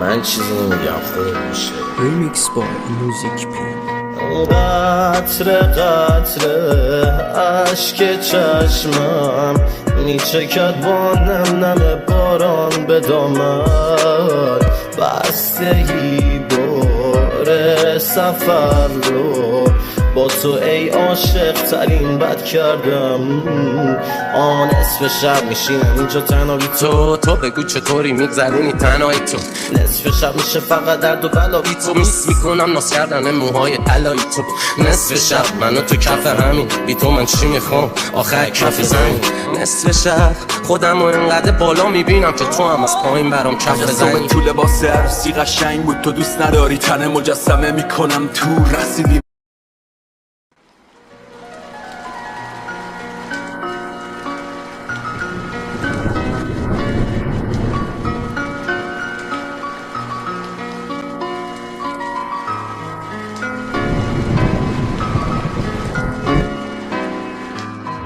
من چیزی نمیگم خود میشه. ریمیکس با موزیک پی. قطره قطره عشق چشمم میچکد با نم نم باران به دامن، بستگی باره سفر رو با تو ای عاشق ترین بد کردم. آن نصف شب میشینم اینجا تنها بی تو بگو چطوری میگذرونی تنهایی تو. نصف شب میشه فقط درد و بلا بی تو، میس میکنم ناز کردن موهای علایی تو. نصف شب منو تو کف همین بی تو من چی میخوام آخر کف زمین. نصف شب خودم رو انقدر بالا میبینم که تو هم از پایین برام کف بزنی. تو لباس عروسی قشنگ بود تو دوست نداری تن مجسمه میکنم تو رسیدی.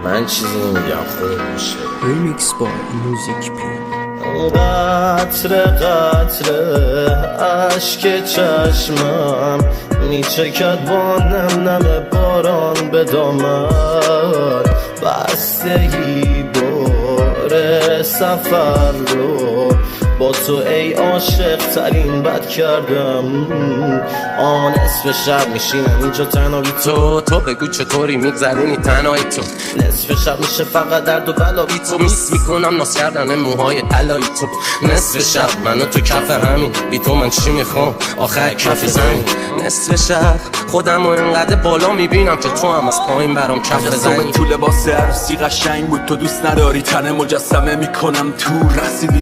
من چیزی نمیگم خود میشه. ریمیکس با موزیک پی. قطره قطره عشق چشمم میچکد با نم نم باران به دامن، بستگی باره سفر رو با تو ای عاشق ترین بد کردم. آن نصف شب میشینم اینجا تنها بی تو بگو چطوری میگذرونی تنهایی تو. نصف شب میشه فقط درد و بلا بی تو، میس میکنم ناز کردن موهای علایی تو. نصف شب منو تو کف همین بی تو من چی میخوام آخر کف زمین. نصف شب خودم رو انقدر بالا میبینم که تو هم از پایین برام کف بزنی. تو لباس عروسی قشنگ بود تو دوست نداری تن مجسمه میکنم تو رسیدی.